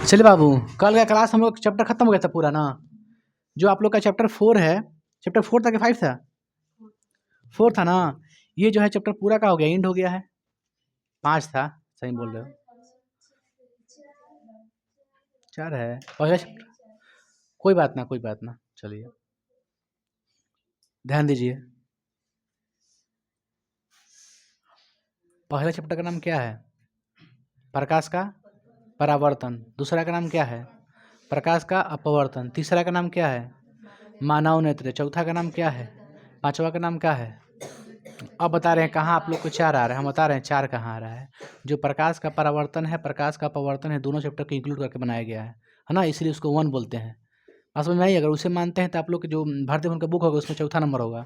चलिए बाबू, कल का क्लास हम लोग चैप्टर खत्म हो गया था पूरा ना। जो आप लोग का चैप्टर 4 है, चैप्टर 4 था कि 5 था? 4 था ना। ये जो है चैप्टर पूरा का हो गया, एंड हो गया है। 5 था, सही बोल रहे हो। 4 है पहला चैप्टर। कोई बात ना, कोई बात ना, चलिए ध्यान दीजिए। पहला चैप्टर का नाम क्या है? प्रकाश का परावर्तन। दूसरा का नाम क्या है? प्रकाश का अपवर्तन। तीसरा का नाम क्या है? मानव नेत्र। चौथा का नाम क्या है? पांचवा का नाम क्या है? अब बता रहे हैं कहाँ आप लोग को 4 आ रहा है, हम बता रहे हैं 4 कहाँ आ रहा है। जो प्रकाश का परावर्तन है, प्रकाश का अपवर्तन है, दोनों चैप्टर को इंक्लूड करके बनाया गया है ना, इसलिए उसको 1 बोलते हैं। असल में नहीं, अगर उसे मानते हैं तो आप लोग के जो भारतीय भवन का बुक होगा उसमें चौथा नंबर होगा,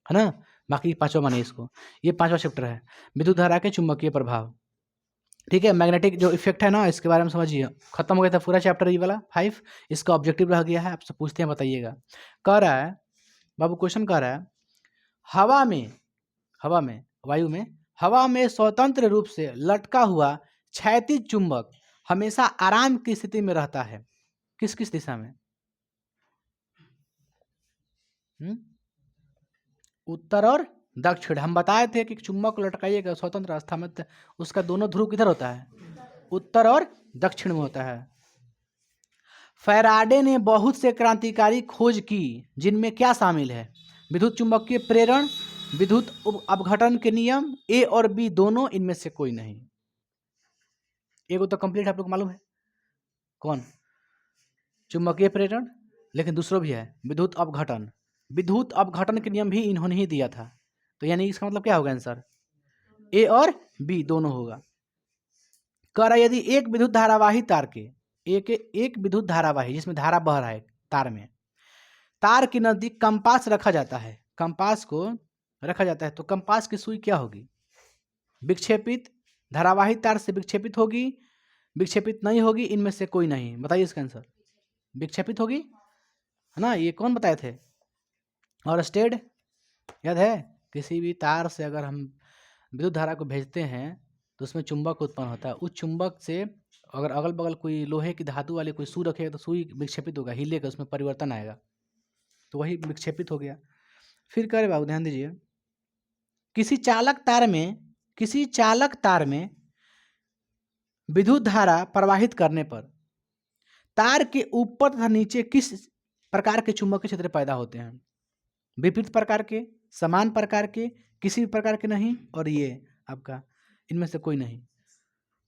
है ना। बाकी पाँचवा मानिए इसको। ये 5वां चैप्टर है, विद्युत धारा के चुंबकीय प्रभाव। ठीक है, मैग्नेटिक जो इफेक्ट है ना, इसके बारे में समझिए। खत्म हो गया था पूरा चैप्टर ये वाला 5। इसका ऑब्जेक्टिव रह गया है, आपसे पूछते हैं बताइएगा। कह रहा है बाबू, क्वेश्चन कह रहा है हवा में स्वतंत्र रूप से लटका हुआ क्षैतिज चुंबक हमेशा आराम की स्थिति में रहता है। किस किस दिशा में? उत्तर और दक्षिण। हम बताए थे कि चुंबक को लटकाइएगा स्वतंत्र अवस्था में, उसका दोनों ध्रुव किधर होता है? उत्तर और दक्षिण में होता है। फैराडे ने बहुत से क्रांतिकारी खोज की, जिनमें क्या शामिल है? विद्युत चुंबकीय प्रेरण, विद्युत अपघटन के नियम, ए और बी दोनों, इनमें से कोई नहीं। एगो तो कंप्लीट आप लोग मालूम है कौन? चुंबकीय प्रेरण, लेकिन दूसरा भी है विद्युत अपघटन। विद्युत अपघटन के नियम भी इन्होंने ही दिया था, तो यानी इसका मतलब क्या होगा आंसर? ए और बी दोनों होगा। कह रहा यदि एक विद्युत धारावाही तार के एक विद्युत धारावाही जिसमें धारा बह रहा है तार में, तार के नजदीक कंपास रखा जाता है, कंपास को रखा जाता है, तो कंपास की सुई क्या होगी? विक्षेपित। धारावाही तार से विक्षेपित होगी, विक्षेपित नहीं होगी, इनमें से कोई नहीं। बताइए इसका आंसर। विक्षेपित होगी, है ना। ये कौन बताए थे? और स्टेड याद है? किसी भी तार से अगर हम विद्युत धारा को भेजते हैं तो उसमें चुंबक उत्पन्न होता है। उस चुंबक से अगर अगल बगल कोई लोहे की धातु वाली कोई सुई रखेगा तो सुई विक्षेपित होगा, हिलेगा, उसमें परिवर्तन आएगा, तो वही विक्षेपित हो गया। फिर कह रहे बाबू ध्यान दीजिए, किसी चालक तार में विद्युत धारा प्रवाहित करने पर तार के ऊपर तथा नीचे किस प्रकार के चुंबकीय क्षेत्र पैदा होते हैं? विपरीत प्रकार के, समान प्रकार के, किसी भी प्रकार के नहीं, और ये आपका इनमें से कोई नहीं।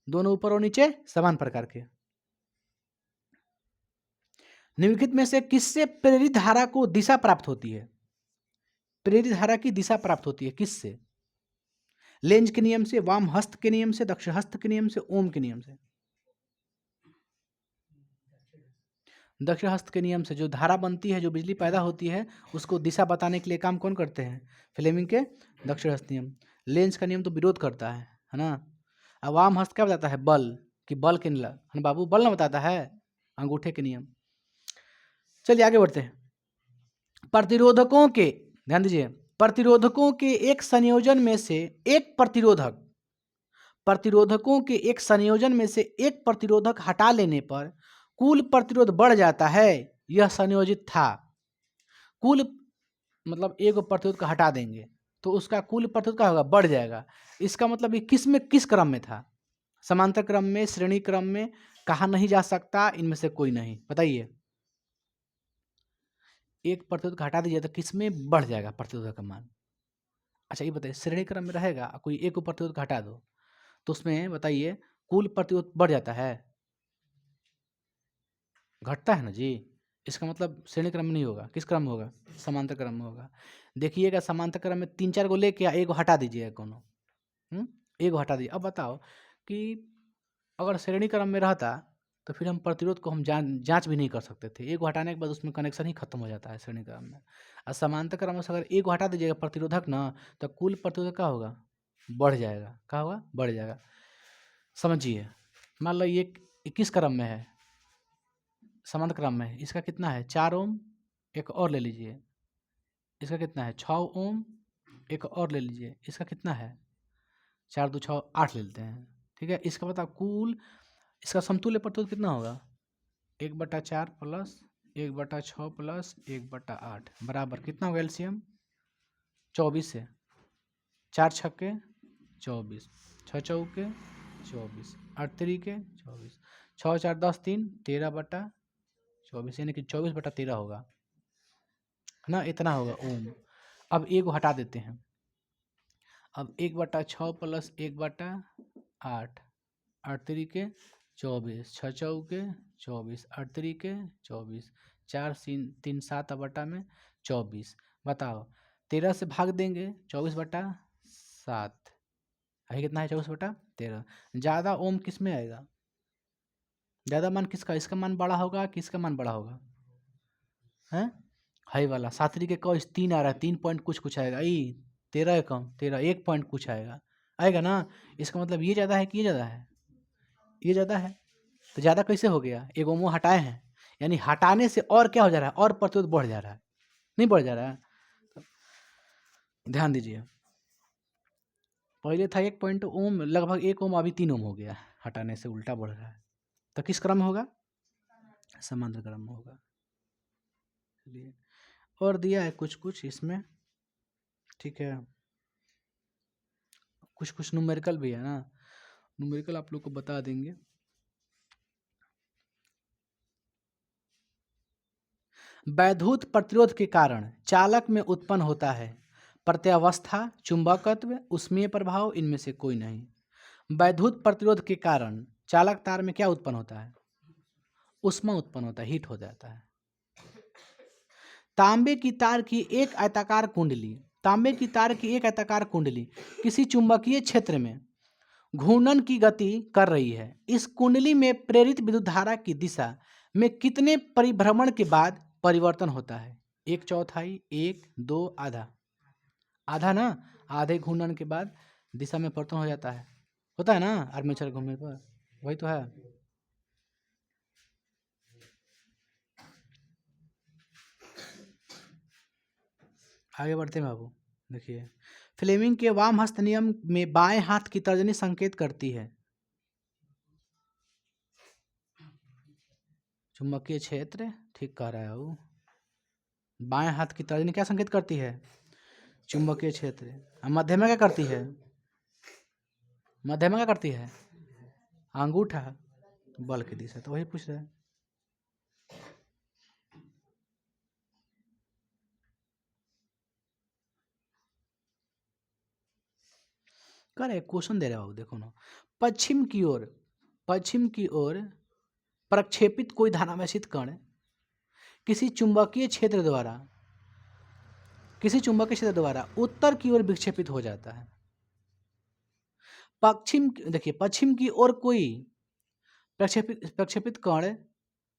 दोनों ऊपर और नीचे समान प्रकार के। निम्नलिखित में से किससे प्रेरित धारा को दिशा प्राप्त होती है? प्रेरित धारा की दिशा प्राप्त होती है किससे? लेंज के नियम से, वाम हस्त के नियम से, दक्षिण हस्त के नियम से, ओम के नियम से? दक्षिण हस्त के नियम से जो धारा बनती है, जो बिजली पैदा होती है, उसको दिशा बताने के लिए काम कौन करते हैं? फ्लेमिंग के दक्षिण हस्त नियम। लेंज का नियम तो विरोध करता है ना। अब वाम हस्त क्या बताता है? बल, कि बल के निला, है ना बाबू, बल ना बताता है, अंगूठे के नियम। चलिए आगे बढ़ते हैं। प्रतिरोधकों के, ध्यान दीजिए, प्रतिरोधकों के एक संयोजन में से एक प्रतिरोधकों के एक संयोजन में से एक प्रतिरोधक हटा लेने पर कुल प्रतिरोध बढ़ जाता है। यह संयोजित था। कुल मतलब एक प्रतिरोध का हटा देंगे तो उसका कुल प्रतिरोध क्या होगा? बढ़ जाएगा। इसका मतलब ये किस में, किस क्रम में था? समांतर क्रम में, श्रेणी क्रम में, कहा नहीं जा सकता, इनमें से कोई नहीं। बताइए, एक प्रतिरोध का हटा दीजिए तो किस में बढ़ जाएगा प्रतिरोध का मान? अच्छा ये बताइए, श्रेणी क्रम में रहेगा, कोई एक प्रतिरोध का हटा दो तो उसमें बताइए कुल प्रतिरोध बढ़ जाता है, घटता है ना जी। इसका मतलब श्रेणी क्रम में नहीं होगा, किस क्रम में होगा? समांतर क्रम में होगा। देखिएगा समांतर क्रम में 3-4 को लेके एक हटा दीजिएगा कोनो, एक हटा दीजिए। अब बताओ कि अगर श्रेणी क्रम में रहता तो फिर हम प्रतिरोध को हम जांच भी नहीं कर सकते थे। एक हटाने के बाद उसमें कनेक्शन ही खत्म हो जाता है श्रेणी क्रम में। और समांतर क्रम में से अगर एक हटा दीजिएगा प्रतिरोधक ना, तो कुल प्रतिरोधक क्या होगा? बढ़ जाएगा। क्या होगा? बढ़ जाएगा। समझिए, मान लो ये किस क्रम में है? समांतर क्रम में है। इसका कितना है? 4 ओम। एक और ले लीजिए, इसका कितना है? 6 ओम। एक और ले लीजिए, इसका कितना है? 4 2 6 8 ले लेते हैं। ठीक है, इसका बताओ कुल, इसका समतुल्य प्रतिरोध कितना होगा? 1/4 प्लस 1/6 प्लस 1/8 बराबर कितना होगा एलसीएम? 24 है। 4 छक्के 24, 6 चौके 24, 8 तरीके 24, 6 4 10 3 13/24 यानी कि 24/13 होगा ना, इतना होगा ओम। अब एक हटा देते हैं। अब 1/6 प्लस 1/8, 8 तरीके 24, 6 चौके 24, 8 तरीके 24, 4 3 7 बटा में 24। बताओ 13 से भाग देंगे 24/7 है कितना है? 24/13। ज़्यादा ओम किस में आएगा? ज़्यादा मान किसका? इसका मान बड़ा होगा कि इसका मान बड़ा होगा? हैं हाई वाला 7 तरीके का 3 आ रहा है, 3 पॉइंट कुछ कुछ आएगा। 13 है कम, 13 1 पॉइंट कुछ आएगा, आएगा ना। इसका मतलब ये ज़्यादा है कि ये ज़्यादा है? ये ज़्यादा है। तो ज़्यादा कैसे हो गया? एक ओमो हटाए हैं, यानी हटाने से और क्या हो जा रहा है? और प्रतिरोध बढ़ जा रहा है, नहीं बढ़ जा रहा है? तो ध्यान दीजिए, पहले था 1 पॉइंट ओम, लगभग 1 ओम, अभी 3 ओम हो गया, हटाने से उल्टा बढ़ रहा है। तो किस क्रम में होगा? समांतर क्रम में होगा। चलिए, और दिया है कुछ कुछ इसमें, ठीक है। कुछ कुछ न्यूमेरिकल भी है ना, न्यूमेरिकल आप लोग को बता देंगे। वैद्युत प्रतिरोध के कारण चालक में उत्पन्न होता है प्रत्यावस्था, चुंबकत्व, ऊष्मीय प्रभाव, इनमें से कोई नहीं। वैद्युत प्रतिरोध के कारण चालक तार में क्या उत्पन्न होता है? ऊष्मा उत्पन्न होता है, हीट हो जाता है। तांबे की तार की एक आयताकार कुंडली, तांबे की तार की एक आयताकार कुंडली किसी चुंबकीय क्षेत्र में घूर्णन की गति कर रही है। इस कुंडली में प्रेरित विद्युत धारा की दिशा में कितने परिभ्रमण के बाद परिवर्तन होता है? 1/4, 1, 2, आधा। आधा ना, आधे घूर्णन के बाद दिशा में परिवर्तन हो जाता है, होता है ना आर्मेचर घूमने पर, वही तो है। आगे बढ़ते हैं बाबू, देखिए फ्लेमिंग के वाम हस्त नियम में बाएं हाथ की तर्जनी संकेत करती है। चुंबकीय क्षेत्र, ठीक कह रहा है वो। बाएं हाथ की तर्जनी क्या संकेत करती है? चुंबकीय क्षेत्र। मध्यमा क्या करती है? मध्यमा क्या करती है? अंगूठा बल की दिशा, तो वही पूछ रहा है। करे क्वेश्चन दे रहा हो, देखो ना, पश्चिम की ओर, पश्चिम की ओर प्रक्षेपित कोई धनावेशित कण किसी चुंबकीय क्षेत्र द्वारा, किसी चुंबकीय क्षेत्र द्वारा उत्तर की ओर विक्षेपित हो जाता है। पश्चिम, देखिए पश्चिम की ओर कोई प्रक्षेपित कण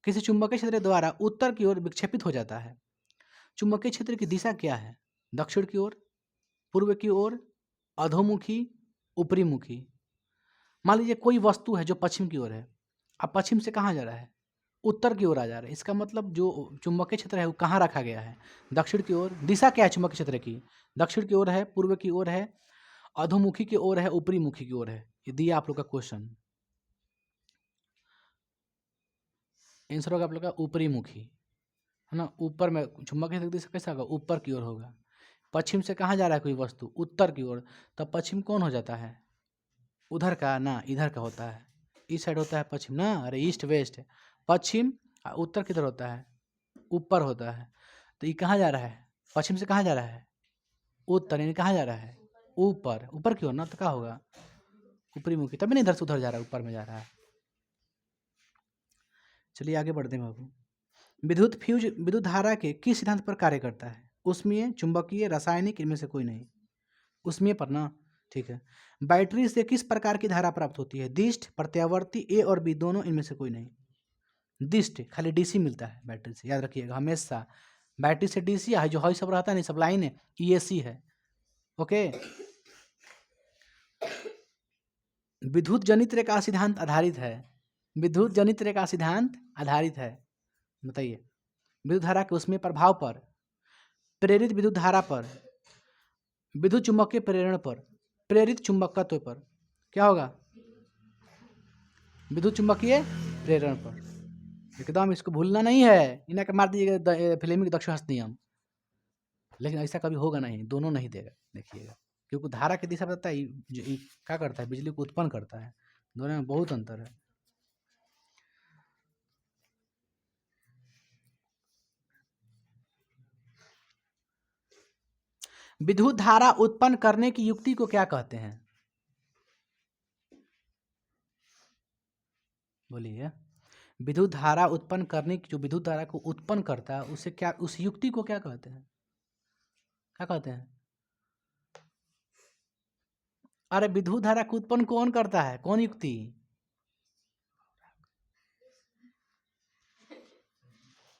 किसी चुंबकीय क्षेत्र द्वारा उत्तर की ओर विक्षेपित हो जाता है। चुंबकीय क्षेत्र की दिशा क्या है? दक्षिण की ओर, पूर्व की ओर, अधोमुखी, ऊपरी मुखी। मान लीजिए कोई वस्तु है जो पश्चिम की ओर है, अब पश्चिम से कहाँ जा रहा है? उत्तर की ओर आ जा रहा है। इसका मतलब जो चुंबकीय क्षेत्र है वो कहाँ रखा गया है? दक्षिण की ओर। दिशा क्या है चुंबकीय क्षेत्र की? दक्षिण की ओर है, पूर्व की ओर है, अधोमुखी की ओर है, ऊपरी मुखी की ओर है। ये दिया आप लोग का क्वेश्चन, आंसर होगा आप लोग का ऊपरी मुखी, है ना। ऊपर में चुंबकीय क्षेत्र दिशा कैसा होगा? ऊपर की ओर होगा। पश्चिम से कहाँ जा रहा है कोई वस्तु? उत्तर की ओर, तब पश्चिम कौन हो जाता है? उधर का ना, इधर का होता है। इस साइड होता है पश्चिम ना, अरे ईस्ट वेस्ट। पश्चिम उत्तर किधर होता है? ऊपर होता है। तो ये कहाँ जा रहा है? पश्चिम से कहाँ जा रहा है? उत्तर, यानी कहाँ जा रहा है? ऊपर, ऊपर की ओर ना, तो क्या होगा? ऊपरी मुखी, तभी नहीं इधर से उधर जा रहा है, ऊपर में जा रहा है। चलिए आगे बढ़ते हैं बाबू। विद्युत फ्यूज विद्युत धारा के किस सिद्धांत पर कार्य करता है? ऊष्मीय, चुंबकीय, रासायनिक, इनमें से कोई नहीं। ऊष्मीय पर ना, ठीक है। बैटरी से किस प्रकार की धारा प्राप्त होती है? दिष्ट, प्रत्यावर्ती, ए और बी दोनों, इनमें से कोई नहीं। दिष्ट, खाली डीसी मिलता है बैटरी से, याद रखिएगा हमेशा। बैटरी से डीसी है, जो हई सब रहता है नहीं, सब लाइन है, ईएसी है। ओके। विद्युत जनित्र का सिद्धांत आधारित है, विद्युत जनित्र का सिद्धांत आधारित है, बताइए। विद्युत धारा के उसमें प्रभाव पर, प्रेरित विद्युत धारा पर, विद्युत चुंबकीय प्रेरण पर, प्रेरित चुंबकत्व पर, क्या होगा? विद्युत चुंबकीय प्रेरण पर। एकदम इसको भूलना नहीं है, इन्हें के मार दीजिएगा फ्लेमिंग दक्षिणावर्त नियम, लेकिन ऐसा कभी होगा नहीं, दोनों नहीं देगा, देखिएगा, क्योंकि धारा की दिशा बताता है, क्या करता है, बिजली को उत्पन्न करता है, दोनों में बहुत अंतर है। विद्युत धारा उत्पन्न करने की युक्ति को क्या कहते हैं? बोलिए। विद्युत धारा उत्पन्न करने की, जो विद्युत धारा को उत्पन्न करता है, उसे क्या, उस युक्ति को क्या कहते हैं? क्या कहते हैं? अरे विद्युत धारा को उत्पन्न कौन करता है, कौन युक्ति?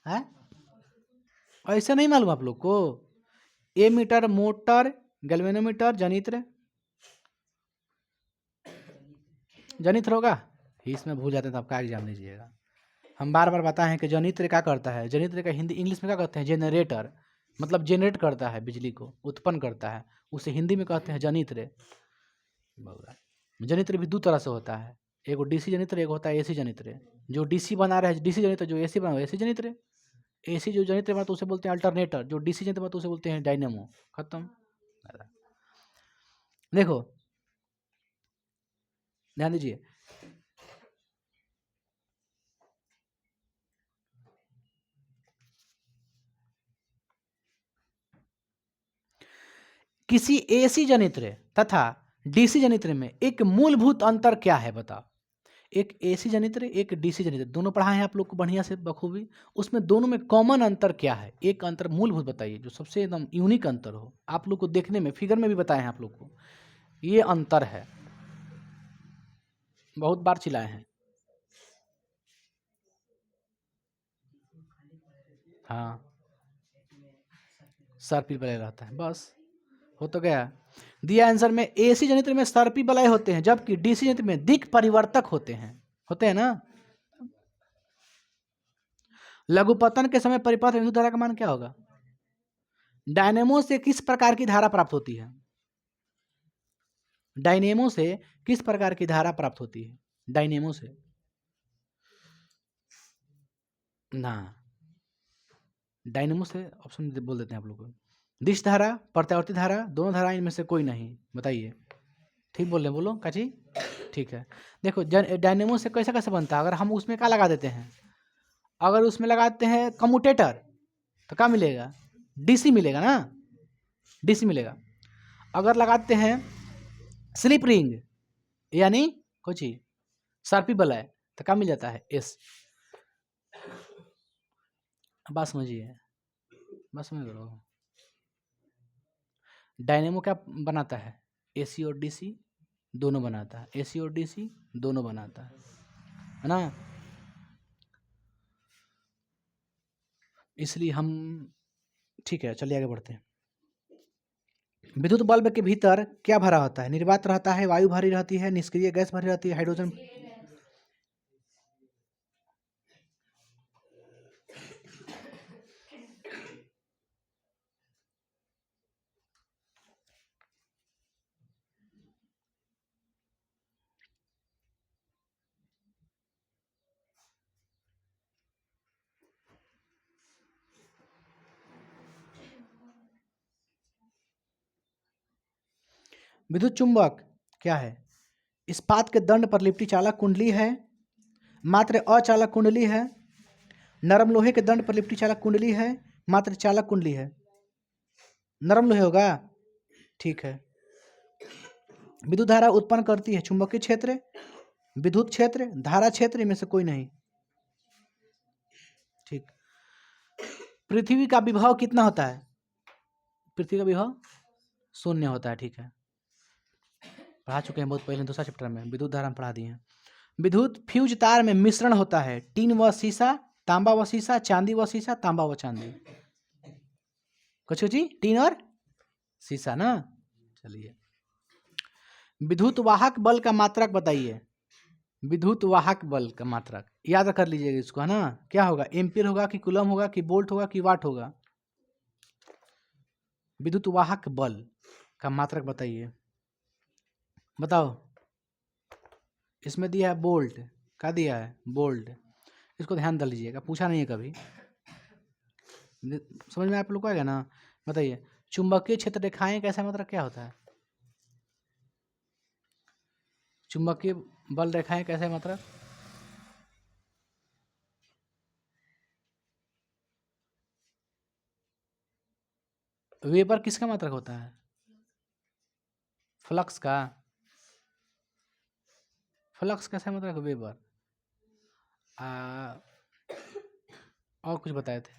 है ऐसे नहीं मालूम आप लोग को? एमीटर, मोटर, गैल्वेनोमीटर, जनित्र, जनित्र होगा, इसमें भूल जाते हैं तो आपका एग्जाम लीजिएगा। हम बार बार बताए हैं कि जनित्र क्या करता है, जनित्र का हिंदी इंग्लिश में क्या कहते हैं? जेनरेटर, मतलब जेनरेट करता है, बिजली को उत्पन्न करता है, उसे हिंदी में कहते हैं जनित्र। जनित्र भी दो तरह से होता है, एक डीसी जनित्र, एक होता है एसी जनित्र। जो डीसी बना रहा है डीसी जनित्र, जो एसी बना रहा है एसी जनित्र। एसी जो जनित्र बना तो उसे बोलते हैं अल्टरनेटर, जो डीसी जनित्र बना तो उसे बोलते हैं डायनेमो। खत्म। देखो ध्यान दीजिए, किसी एसी जनित्र तथा डीसी जनित्र में एक मूलभूत अंतर क्या है बताओ? एक एसी जनित्र, एक डीसी जनित्र, दोनों पढ़ाए हैं आप लोग को बढ़िया से बखूबी, उसमें दोनों में कॉमन अंतर क्या है? एक अंतर मूलभूत बताइए, जो सबसे एकदम यूनिक अंतर हो, आप लोग को देखने में, फिगर में भी बताए हैं आप लोग को, ये अंतर है। बहुत बार चिल्लाए हैं। हाँ, सर्पी बलय रहता है, बस हो तो गया। दिया आंसर में, एसी जनित्र में सर्पी बलय होते हैं, जबकि डीसी जनित्र में दिक् परिवर्तक होते हैं ना। लघुपतन के समय परिपथ विद्युत धारा का मान क्या होगा? डायनेमो से किस प्रकार की धारा प्राप्त होती है? डायनेमो से किस प्रकार की धारा प्राप्त होती है? डायनेमो से ना, डायनेमो से ऑप्शन बोल देते हैं आप लोग को। दिश धारा, प्रत्यावर्ती धारा, दोनों धारा, इनमें से कोई नहीं, बताइए। ठीक बोल रहे, बोलो काची। ठीक है, देखो डायनेमो से कैसा कैसे बनता है, अगर हम उसमें क्या लगा देते हैं, अगर उसमें लगाते हैं कम्यूटेटर तो क्या मिलेगा? डीसी मिलेगा ना, डीसी मिलेगा। अगर लगाते हैं स्लिप रिंग यानी कुछ ही सर्पी बलय तो क्या मिल जाता है? एस। बात समझिए, बात समझ लो। डायनेमो क्या बनाता है? एसी और डीसी दोनों बनाता है, एसी और डीसी दोनों बनाता है ना। इसलिए हम, ठीक है चलिए आगे बढ़ते हैं। विद्युत बल्ब के भीतर क्या भरा होता है? निर्वात रहता है, वायु भरी रहती है, निष्क्रिय गैस भरी रहती है, हाइड्रोजन। विद्युत चुंबक क्या है? इस्पात के दंड पर लिपटी चालक कुंडली है, मात्र अचालक कुंडली है, नरम लोहे के दंड पर लिपटी चालक कुंडली है, मात्र चालक कुंडली है। नरम लोहे होगा, ठीक है। विद्युत धारा उत्पन्न करती है चुंबकीय क्षेत्र, विद्युत क्षेत्र, धारा क्षेत्र, में से कोई नहीं। ठीक। पृथ्वी का विभव कितना होता है? पृथ्वी का विभव 0 होता है, ठीक है, पढ़ा चुके हैं बहुत पहले, दूसरा चैप्टर में विद्युत धारा पढ़ा दिए हैं। विद्युत फ्यूज तार में मिश्रण होता है, टीन व शीशा, तांबा व शीशा, चांदी व शीशा, तांबा व चांदी। कुछ जी, टीन और शीशा ना। चलिए, विद्युत वाहक बल का मात्रक बताइए। विद्युत वाहक बल का मात्रक याद कर लीजिएगा इसको, है ना। क्या होगा? एम्पीयर होगा कि कूलम होगा कि वोल्ट होगा कि वाट होगा? विद्युत वाहक बल का मात्रक बताइए, बताओ। इसमें दिया है बोल्ट, क्या दिया है? बोल्ट। इसको ध्यान दे लीजिएगा, पूछा नहीं है कभी। समझ में आप लोग को आएगा ना? बताइए, चुंबकीय क्षेत्र रेखाएं कैसा मतलब क्या होता है? चुंबकीय बल रेखाएं कैसे मतलब? वेबर किसका मात्रक होता है? फ्लक्स का। फ्लक्स कैसा मात्रक वेबर? और कुछ बताए थे?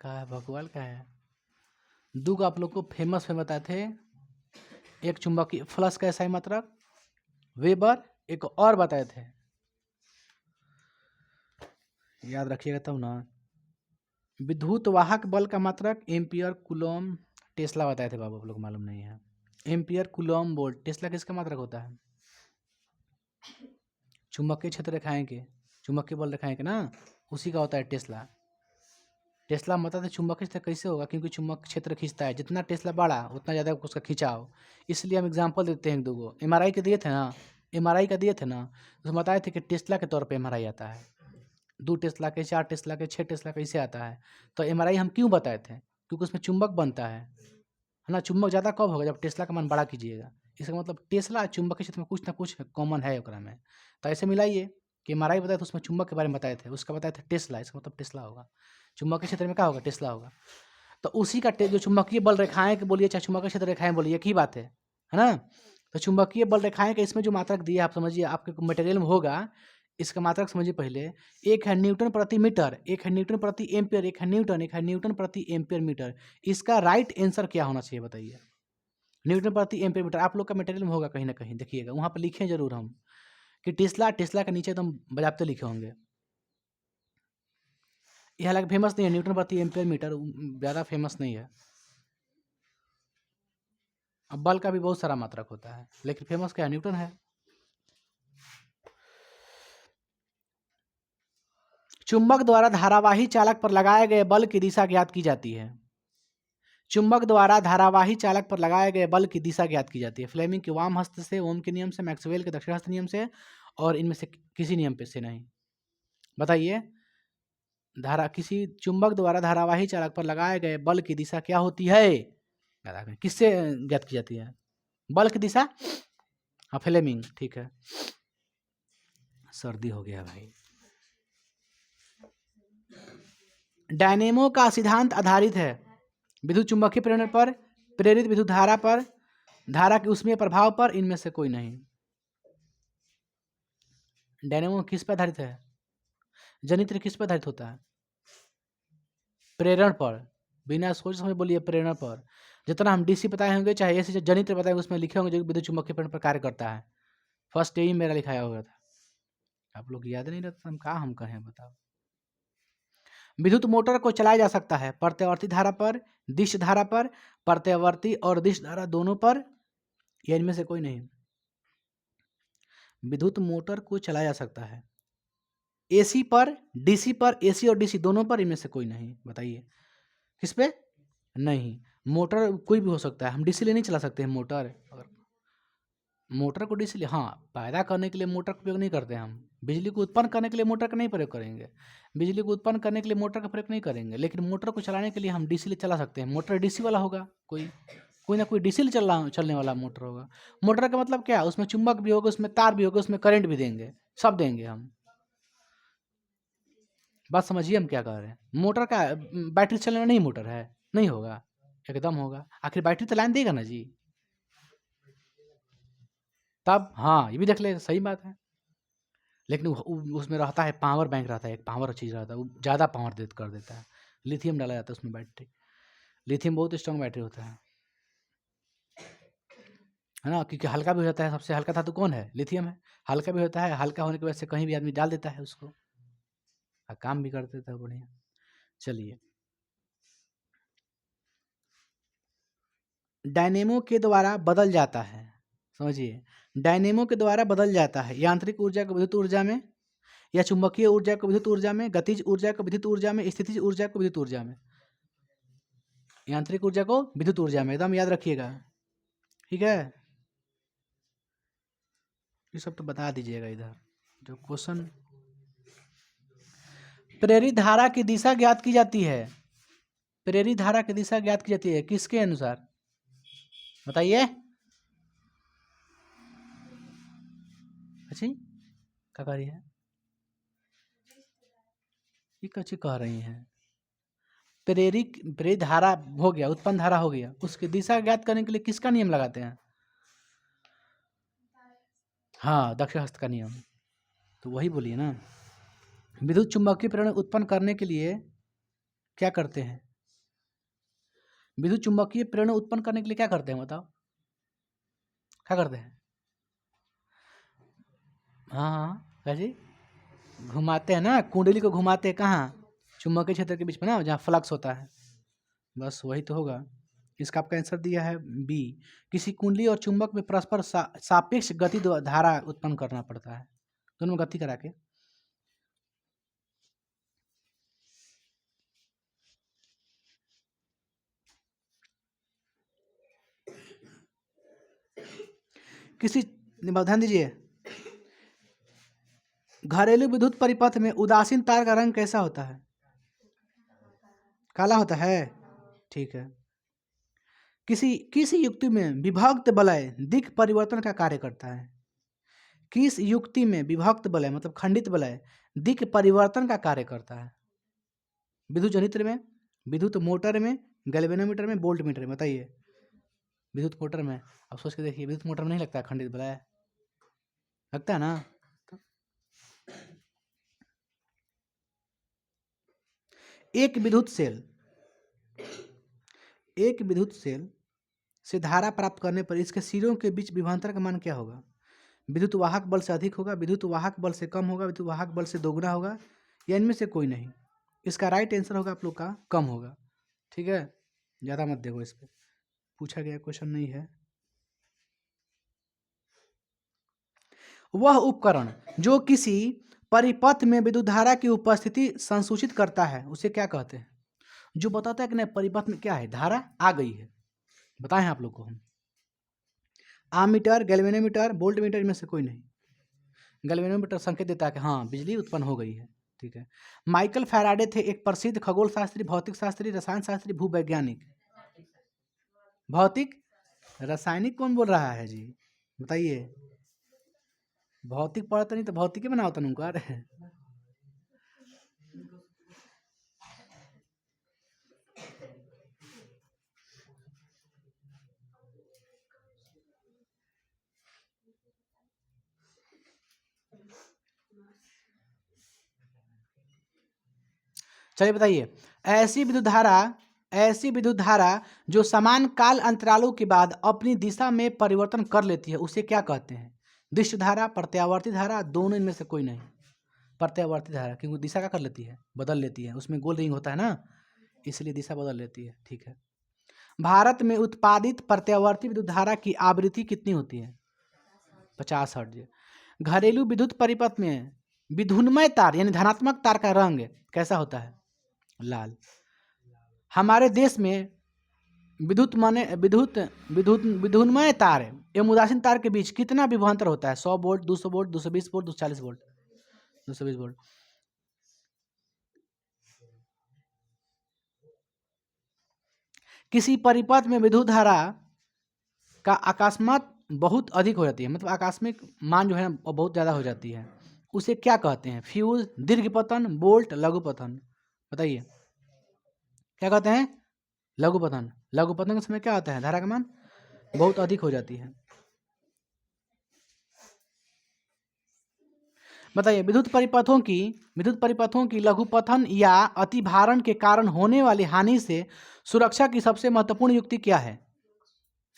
कहा है भगवान का है? दो आप लोग को फेमस में बताए थे, एक चुंबकीय फ्लक्स का ऐसा मात्रक वेबर, एक और बताए थे, याद रखिएगा तब ना। विद्युत वाहक बल का मात्रक एम्पियर कूलॉम टेस्ला बताए थे बाबू, आप लोग मालूम नहीं है। Ampere Coulomb volt. टेस्ला किसका मात्रक होता है? चुंबकीय क्षेत्र रेखाएं के, चुंबकीय बल रेखाएं के ना, उसी का होता है टेस्ला। टेस्ला मतलब है चुंबकीय क्षेत्र कैसे होगा, क्योंकि चुंबक क्षेत्र खींचता है, जितना टेस्ला बड़ा उतना ज़्यादा उसका खिंचाव। इसलिए हम एग्जाम्पल देते हैं, 2 एमआरआई के दिए थे ना, एमआरआई का दिए थे ना, उसमें बताए थे कि टेस्ला के तौर पे एमआरआई आता है, 2 टेस्ला के, 4 टेस्ला के, 6 टेस्ला के, ऐसे आता है। तो एमआरआई हम क्यों बताए थे? क्योंकि उसमें चुंबक बनता है ना। चुंबक ज़्यादा कब होगा? जब टेस्ला का मान बड़ा कीजिएगा। इसका मतलब टेस्ला चुंबकीय क्षेत्र में कुछ ना कुछ कॉमन है ओकरा में। तो ऐसे मिलाइए कि एमआरआई बताए तो उसमें चुंबक के बारे में बताए थे, उसका बताए थे टेस्ला, इसका मतलब टेस्ला होगा। चुंबकीय क्षेत्र में क्या होगा? टेस्ला होगा। तो उसी का जो चुंबकीय बल रेखाएं के बोलिए चाहे चुंबकीय क्षेत्र रेखाएं बोलिए, एक ही बात है ना? तो चुंबकीय बल रेखाएं के इसमें जो मात्रक दिया आप समझिए, आपके मटेरियल में होगा, इसका मात्रक समझिए पहले। एक है न्यूटन प्रति मीटर, एक है न्यूटन प्रति एम्पियर, एक है न्यूटन, एक है न्यूटन प्रति एम्पियर मीटर। इसका राइट आंसर क्या होना चाहिए बताइए? न्यूटन प्रति एम्पियर मीटर। आप लोग का मटेरियल में होगा कहीं ना कहीं, देखिएगा वहाँ पर लिखे जरूर हम कि टेस्ला, टेस्ला के नीचे एकदम बजाबते लिखे होंगे। यह हालांकि फेमस नहीं है, न्यूटन प्रति एम्पियर मीटर ज़्यादा फेमस नहीं है। अब बल का भी बहुत सारा मात्रक होता है, लेकिन फेमस क्या है? न्यूटन है। चुंबक द्वारा धारावाही चालक पर लगाए गए बल की दिशा ज्ञात की जाती है। चुंबक द्वारा धारावाही चालक पर लगाए गए बल की दिशा ज्ञात की जाती है। फ्लेमिंग के वाम हस्त से, ओम के नियम से, मैक्सवेल के दक्षिण हस्त नियम से, और इनमें से किसी नियम पे से नहीं। बताइए, किसी चुंबक द्वारा धारावाही चालक पर लगाए गए बल की दिशा क्या होती है? किससे ज्ञात की जाती है बल की दिशा? हाँ, फ्लेमिंग। ठीक है, सर्दी हो गया भाई। डायनेमो का सिद्धांत आधारित है विद्युत चुंबकीय प्रेरण पर, प्रेरित विद्युत धारा पर, धारा के ऊष्मीय प्रभाव पर, इनमें से कोई नहीं। डायनेमो किस पर आधारित है? जनित्र किस पर आधारित होता है? प्रेरण पर। बिना सोच समझ बोलिए, प्रेरण पर। जितना हम डीसी बताए होंगे चाहे ऐसे जनित्र बताए उसमें लिखे होंगे जो विद्युत चुंबकीय प्रेरण पर कार्य करता है। फर्स्ट यही मेरा लिखाया हुआ था, आप लोग याद नहीं रहता, हम कहाँ हम कहें बताओ। विद्युत मोटर को चलाया जा सकता है प्रत्यावर्ती धारा पर, दिश धारा पर, प्रत्यावर्ती और दिश धारा दोनों पर, या इनमें से कोई नहीं। विद्युत मोटर को चलाया जा सकता है एसी पर, डीसी पर, एसी और डीसी दोनों पर, इनमें से कोई नहीं। बताइए किस पे? नहीं, मोटर कोई भी हो सकता है, हम डीसी ले नहीं चला सकते हैं मोटर। अगर मोटर को डीसी ले, हाँ, पैदा करने के लिए मोटर का उपयोग नहीं करते हम। बिजली को उत्पन्न करने के लिए मोटर का नहीं प्रयोग करेंगे, बिजली को उत्पन्न करने के लिए मोटर का प्रयोग नहीं करेंगे, लेकिन मोटर को चलाने के लिए हम डीसी ले चला सकते हैं। मोटर डीसी वाला होगा, कोई ना कोई डीसी ले चलने वाला मोटर होगा। मोटर का मतलब क्या? उसमें चुंबक भी होगा, उसमें तार भी होगा, उसमें करंट भी देंगे, सब देंगे हम। बात समझिए हम क्या कह रहे हैं। मोटर का बैटरी चलने वाला नहीं मोटर है, नहीं होगा, एकदम होगा। आखिर बैटरी तो लाइन देगा ना जी, तब हाँ ये भी देख ले, सही बात है। लेकिन उसमें रहता है पावर बैंक, रहता है एक पावर चीज़ रहता है, वो ज़्यादा पावर कर देता है। लिथियम डाला जाता है उसमें बैटरी, लिथियम बहुत स्ट्रॉन्ग बैटरी होता है ना, क्योंकि हल्का भी होता है। सबसे हल्का धातु कौन है? लिथियम है। हल्का भी होता है, हल्का होने की वजह से कहीं भी आदमी डाल देता है उसको, और काम भी कर देता है बढ़िया। चलिए, डायनेमो के द्वारा बदल जाता है, समझिए, डायनेमो के द्वारा बदल जाता है यांत्रिक ऊर्जा को विद्युत ऊर्जा में, या चुंबकीय ऊर्जा को विद्युत ऊर्जा में, गतिज ऊर्जा को विद्युत ऊर्जा में, स्थितिज ऊर्जा को विद्युत ऊर्जा में। यांत्रिक ऊर्जा को विद्युत ऊर्जा में, एकदम याद रखिएगा, ठीक है। ये सब तो बता दीजिएगा इधर जो क्वेश्चन। प्रेरित धारा की दिशा ज्ञात की जाती है। प्रेरित धारा की दिशा ज्ञात की जाती है किसके अनुसार, बताइए। अच्छी क्या कह रही है, ये कच्ची कह रही हैं। प्रेरित धारा हो गया, उत्पन्न धारा हो गया, उसकी दिशा ज्ञात करने के लिए किसका नियम लगाते हैं? हाँ, दक्षिण हस्त का नियम। तो वही बोलिए ना। विद्युत चुम्बकीय प्रेरण उत्पन्न करने के लिए क्या करते हैं? विद्युत चुम्बकीय प्रेरण उत्पन्न करने के लिए क्या करते हैं, बताओ क्या करते हैं? हाँ हाँ कैसे घुमाते हैं ना, कुंडली को घुमाते हैं कहाँ, चुम्बकीय क्षेत्र के बीच में ना, जहाँ फ्लक्स होता है, बस वही तो होगा। इसका आपका आंसर दिया है बी। किसी कुंडली और चुंबक में परस्पर सापेक्ष गति धारा उत्पन्न करना पड़ता है, दोनों गति करा के। किसी ध्यान दीजिए, घरेलू विद्युत परिपथ में उदासीन तार का रंग कैसा होता है? काला होता है, ठीक है। किसी किसी युक्ति में विभक्त वलय दिक् परिवर्तन का कार्य करता है। किस युक्ति में विभक्त वलय मतलब खंडित वलय दिक् परिवर्तन का कार्य करता है? विद्युत जनित्र में, विद्युत मोटर में, गैल्वेनोमीटर में, वोल्ट मीटर में, बताइए। विद्युत मोटर में, अब सोच के देखिए, विद्युत मोटर में नहीं लगता खंडित वलय, लगता है ना। एक विद्युत सेल से धारा प्राप्त करने पर इसके सिरों के बीच विभवांतर का मान क्या होगा? विद्युत वाहक बल से अधिक होगा, विद्युत वाहक बल से कम होगा, विद्युत वाहक बल से दोगुना होगा, या इनमें से कोई नहीं? इसका राइट आंसर होगा आप लोग का कम होगा, ठीक है। ज़्यादा मत देखो, इस पर पूछा गया क्वेश्चन नहीं है। वह उपकरण जो किसी परिपथ में विद्युत धारा की उपस्थिति संसूचित करता है उसे क्या कहते हैं? जो बताता है कि नहीं परिपथ में क्या है, धारा आ गई है, बताएं आप लोग को हम। आमीटर, गैल्वेनोमीटर, वोल्ट मीटर, इनमें से कोई नहीं। गैल्वेनोमीटर संकेत देता है कि हाँ बिजली उत्पन्न हो गई है, ठीक है। माइकल फैराडे थे एक प्रसिद्ध खगोल शास्त्री, भौतिक शास्त्री, रसायन शास्त्री, भूवैज्ञानिक। भौतिक, रासायनिक कौन बोल रहा है जी, बताइए। भौतिक पढ़ता नहीं तो भौतिक ही बनाओ तनु कर। चलिए बताइए, ऐसी विद्युत धारा जो समान काल अंतरालों के बाद अपनी दिशा में परिवर्तन कर लेती है उसे क्या कहते हैं? दिष्ट धारा, प्रत्यावर्ती धारा, दोनों इनमें से कोई नहीं। प्रत्यावर्ती धारा, क्योंकि दिशा क्या कर लेती है, बदल लेती है, उसमें गोल रिंग होता है ना, इसलिए दिशा बदल लेती है, ठीक है। भारत में उत्पादित प्रत्यावर्ती विद्युत धारा की आवृत्ति कितनी होती है? 50 हर्ट्ज। घरेलू विद्युत परिपथ में विधुन्मय तार यानी धनात्मक तार का रंग कैसा होता है? लाल। हमारे देश में विधुन्मय तार एवं उदासीन तार के बीच कितना विभवांतर होता है? 100 volt, 200 volt, 220 volt, 240 volt, 220 volt. किसी परिपथ में विद्युत धारा का अकस्मात बहुत अधिक हो जाती है, मतलब आकस्मिक मान जो है वो बहुत ज़्यादा हो जाती है, उसे क्या कहते हैं? फ्यूज, दीर्घ पतन, बोल्ट, लघु पतन, बताइए क्या कहते हैं? लघु पतन। लघु पतन के समय क्या होता है, धारा का मान बहुत अधिक हो जाती है। बताइए, विद्युत परिपथों की लघुपथन या अतिभारण के कारण होने वाली हानि से सुरक्षा की सबसे महत्वपूर्ण युक्ति क्या है?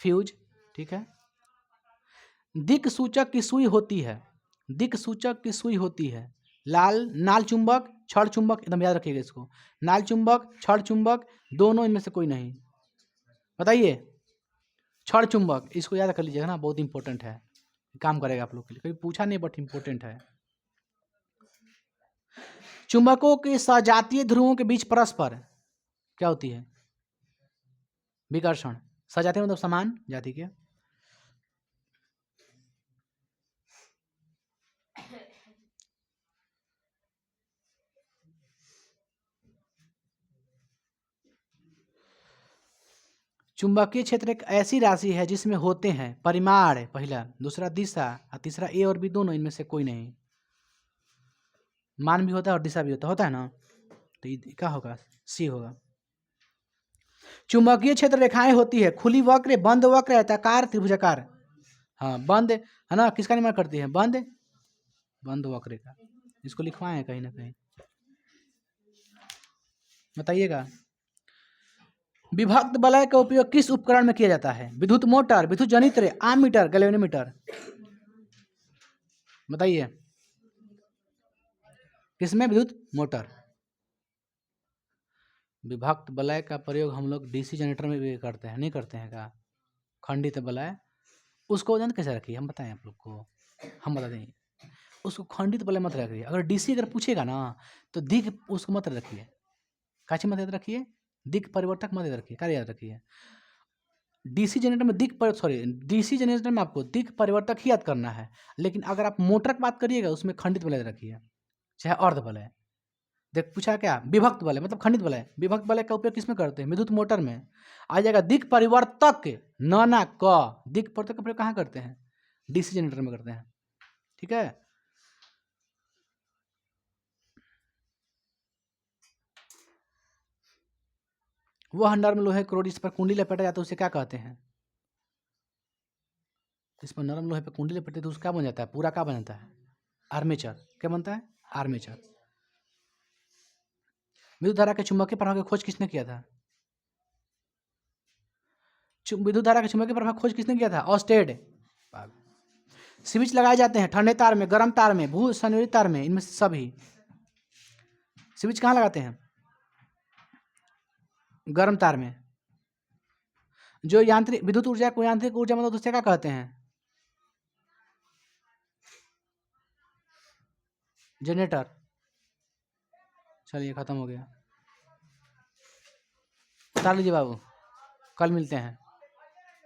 फ्यूज, ठीक है। दिक् सूचक की सुई होती है, लाल नाल चुंबक, छड़ चुंबक, एकदम याद रखिएगा इसको, नाल चुंबक, छड़ चुंबक, दोनों इनमें से कोई नहीं, बताइए। छड़ चुंबक, इसको याद कर लीजिएगा ना, बहुत इंपॉर्टेंट है, काम करेगा आप लोग के लिए, कभी पूछा नहीं बट इंपॉर्टेंट है। चुंबकों के सजातीय ध्रुवों के बीच परस्पर क्या होती है? विकर्षण। सजातीय मतलब समान जाति के। चुंबकीय क्षेत्र एक ऐसी राशि है जिसमें होते हैं परिमाण पहला, दूसरा दिशा और तीसरा ए और बी दोनों, इनमें से कोई नहीं। मान भी होता है और दिशा भी होता है ना, तो ये क्या होगा? सी होगा। चुंबकीय क्षेत्र रेखाएं होती है खुली वक्र, बंद वक्र, आयताकार, त्रिभुजाकार। हाँ बंद है ना, किसका निर्माण करती है? बंद वक्र का। इसको लिखवाए हैं कहीं ना कहीं, बताइएगा। विभक्त वलय का उपयोग किस उपकरण में किया जाता है? विद्युत मोटर, विद्युत जनित्र, आममीटर, गैल्वेनोमीटर। बताइए किसमें? विद्युत मोटर। विभक्त वलय का प्रयोग हम लोग डीसी जनरेटर में भी करते हैं, नहीं करते हैं क्या? खंडित वलय, उसको वजन कैसे रखिए हम बताएं आप लोग को, हम बता दें। उसको खंडित वलय मत रखिए। अगर डीसी अगर पूछेगा ना तो दिग उसको मत रखिए। काची मत याद रखिए? दिक परिवर्तक मत याद रखिए। क्या याद रखिए? डीसी जनरेटर में डीसी जनरेटर में आपको दिक परिवर्तक ही याद करना है। लेकिन अगर आप मोटर की बात करिएगा उसमें खंडित वलय रखिए, चाहे अर्ध वलय। देख पूछा क्या? विभक्त वलय मतलब खंडित वलय। विभक्त वलय का उपयोग किसमें करते हैं? विद्युत मोटर में। आ जाएगा दिक परिवर्तक, न क। दिक परिवर्तक का प्रयोग कहाँ करते हैं? डीसी जनरेटर में करते हैं। ठीक है। वह नर्म लोहे क्रोड इस पर कुंडी लपेटा जाता है उसे क्या कहते हैं? इस पर नरम लोहे पर कुंडी लपेटते तो उसका क्या बन जाता है? पूरा क्या बन जाता है? आर्मेचर। क्या बनता है? आर्मेचर। विद्युत धारा के चुंबकीय प्रभाव की खोज किसने किया था? विद्युत धारा के चुंबकीय प्रभाव की खोज किसने किया था? ऑस्टेड। स्विच लगाए जाते हैं ठंडे तार में, गर्म तार में, भू संयोजित तार में, इनमें से सभी। स्विच कहाँ लगाते हैं? गर्म तार में। जो यांत्रिक विद्युत ऊर्जा को यांत्रिक ऊर्जा मतलब उससे क्या कहते हैं? जनरेटर। चलिए खत्म हो गया। बता लीजिए बाबू, कल मिलते हैं।